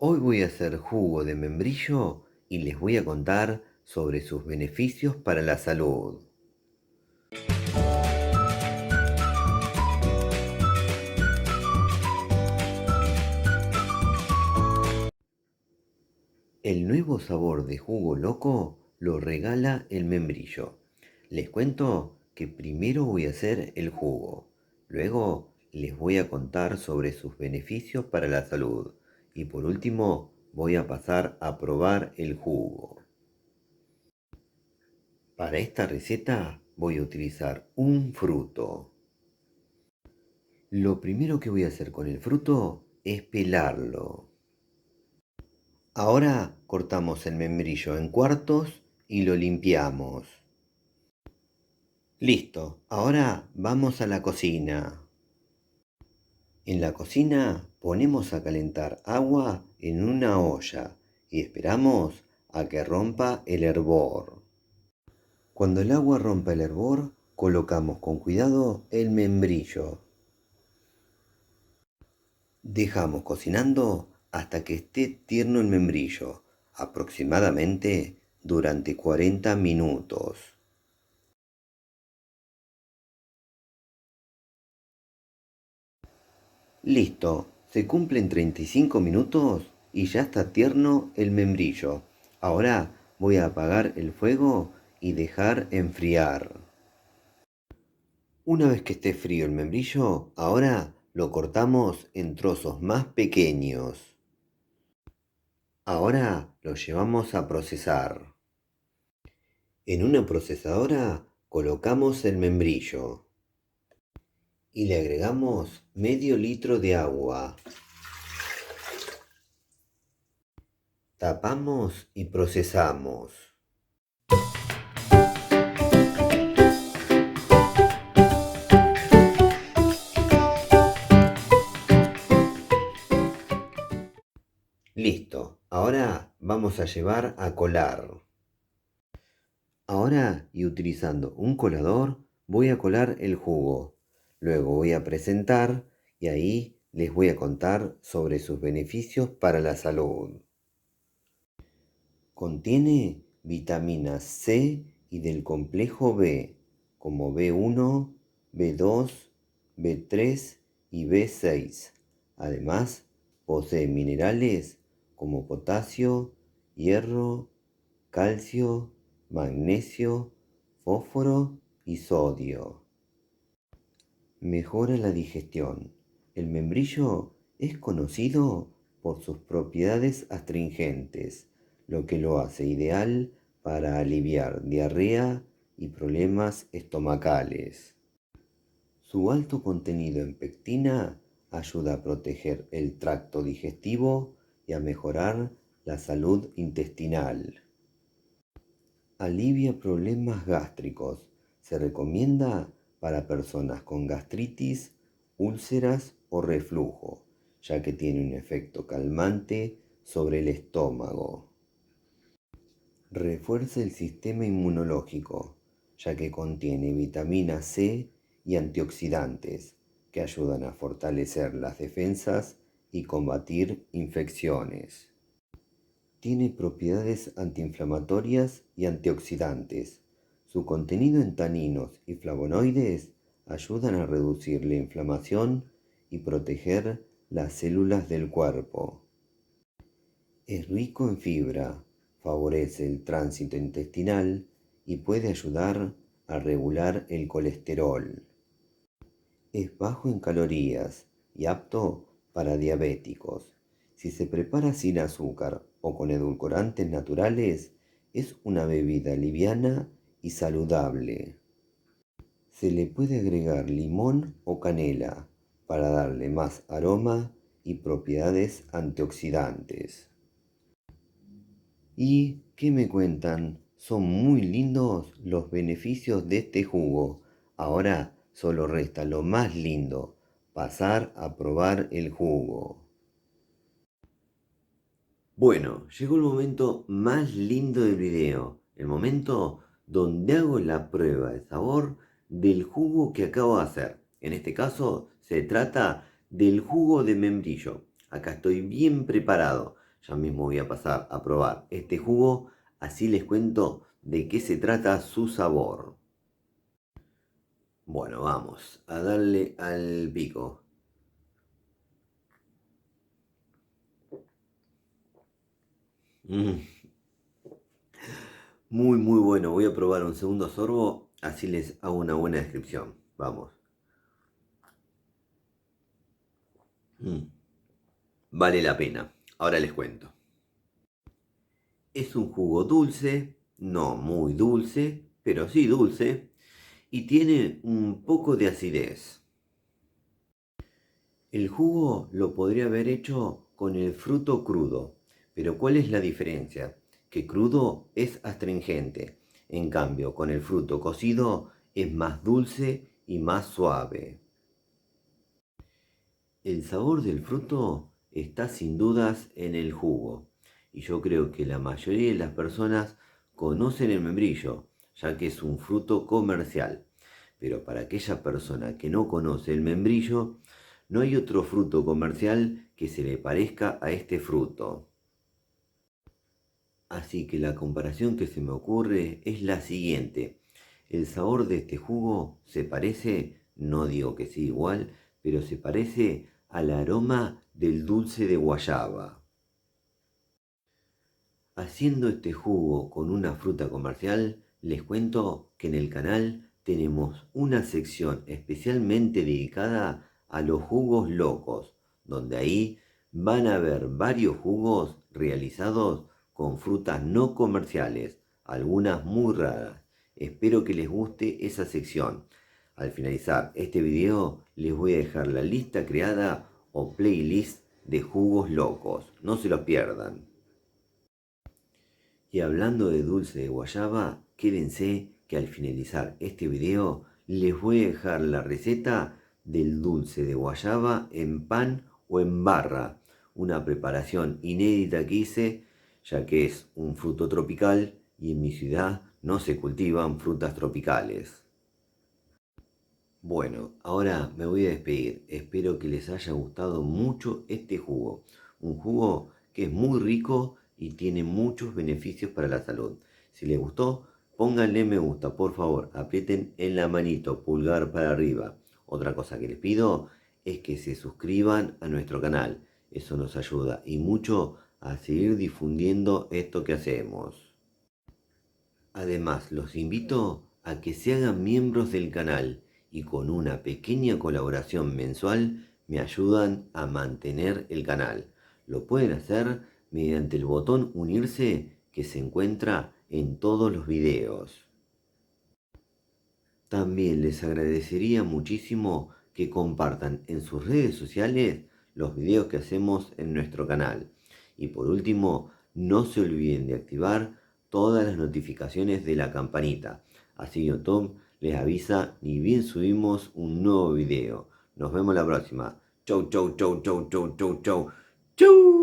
Hoy voy a hacer jugo de membrillo y les voy a contar sobre sus beneficios para la salud. El nuevo sabor de jugo loco lo regala el membrillo. Les cuento que primero voy a hacer el jugo, luego les voy a contar sobre sus beneficios para la salud y por último voy a pasar a probar el jugo. Para esta receta voy a utilizar un fruto. Lo primero que voy a hacer con el fruto es pelarlo. Ahora cortamos el membrillo en cuartos y lo limpiamos. Listo, ahora vamos a la cocina. En la cocina ponemos a calentar agua en una olla y esperamos a que rompa el hervor. Cuando el agua rompa el hervor, colocamos con cuidado el membrillo. Dejamos cocinando hasta que esté tierno el membrillo, aproximadamente durante 40 minutos. Listo, se cumplen 35 minutos y ya está tierno el membrillo. Ahora voy a apagar el fuego y dejar enfriar. Una vez que esté frío el membrillo, ahora lo cortamos en trozos más pequeños. Ahora lo llevamos a procesar. En una procesadora colocamos el membrillo y le agregamos medio litro de agua. Tapamos y procesamos. Listo, ahora vamos a llevar a colar. Ahora, y utilizando un colador, voy a colar el jugo. Luego voy a presentar y ahí les voy a contar sobre sus beneficios para la salud. Contiene vitamina C y del complejo B, como B1, B2, B3 y B6. Además, posee minerales como potasio, hierro, calcio, magnesio, fósforo y sodio. Mejora la digestión. El membrillo es conocido por sus propiedades astringentes, lo que lo hace ideal para aliviar diarrea y problemas estomacales. Su alto contenido en pectina ayuda a proteger el tracto digestivo y a mejorar la salud intestinal. Alivia problemas gástricos. Se recomienda para personas con gastritis, úlceras o reflujo, ya que tiene un efecto calmante sobre el estómago. Refuerza el sistema inmunológico, ya que contiene vitamina C y antioxidantes que ayudan a fortalecer las defensas y combatir infecciones. Tiene propiedades antiinflamatorias y antioxidantes. Su contenido en taninos y flavonoides ayudan a reducir la inflamación y proteger las células del cuerpo. Es rico en fibra, favorece el tránsito intestinal y puede ayudar a regular el colesterol. Es bajo en calorías y apto para diabéticos. Si se prepara sin azúcar o con edulcorantes naturales, es una bebida liviana y saludable. Se le puede agregar limón o canela para darle más aroma y propiedades antioxidantes. ¿Y qué me cuentan? Son muy lindos los beneficios de este jugo. Ahora solo resta lo más lindo, pasar a probar el jugo. Bueno, llegó el momento más lindo del video, el momento donde hago la prueba de sabor del jugo que acabo de hacer. En este caso se trata del jugo de membrillo. Acá estoy bien preparado. Ya mismo voy a pasar a probar este jugo, así les cuento de qué se trata su sabor. Bueno, vamos a darle al pico. Mm, muy bueno. Voy a probar un segundo sorbo, así les hago una buena descripción. Vamos. Mm, vale la pena. Ahora les cuento. Es un jugo dulce, no muy dulce, pero sí dulce, y tiene un poco de acidez. El jugo lo podría haber hecho con el fruto crudo, pero ¿cuál es la diferencia? Que crudo es astringente, en cambio con el fruto cocido es más dulce y más suave. El sabor del fruto está sin dudas en el jugo, y yo creo que la mayoría de las personas conocen el membrillo, ya que es un fruto comercial. Pero para aquella persona que no conoce el membrillo, no hay otro fruto comercial que se le parezca a este fruto. Así que la comparación que se me ocurre es la siguiente. El sabor de este jugo se parece, no digo que sea igual, pero se parece al aroma del dulce de guayaba. Haciendo este jugo con una fruta comercial, les cuento que en el canal tenemos una sección especialmente dedicada a los jugos locos, donde ahí van a ver varios jugos realizados con frutas no comerciales, algunas muy raras. Espero que les guste esa sección. Al finalizar este video les voy a dejar la lista creada o playlist de jugos locos. No se lo pierdan. Y hablando de dulce de guayaba, quédense que al finalizar este video les voy a dejar la receta del dulce de guayaba en pan o en barra, una preparación inédita que hice, ya que es un fruto tropical y en mi ciudad no se cultivan frutas tropicales. Bueno, ahora me voy a despedir. Espero que les haya gustado mucho este jugo. Un jugo que es muy rico y tiene muchos beneficios para la salud. Si les gustó, pónganle me gusta, por favor. Aprieten en la manito, pulgar para arriba. Otra cosa que les pido es que se suscriban a nuestro canal. Eso nos ayuda y mucho a seguir difundiendo esto que hacemos. Además, los invito a que se hagan miembros del canal y con una pequeña colaboración mensual me ayudan a mantener el canal. Lo pueden hacer mediante el botón unirse que se encuentra en todos los videos. También les agradecería muchísimo que compartan en sus redes sociales los videos que hacemos en nuestro canal. Y por último, no se olviden de activar todas las notificaciones de la campanita. Así YouTube les avisa ni bien subimos un nuevo video. Nos vemos la próxima. Chau, chau, chau, chau, chau, chau, chau. Chau.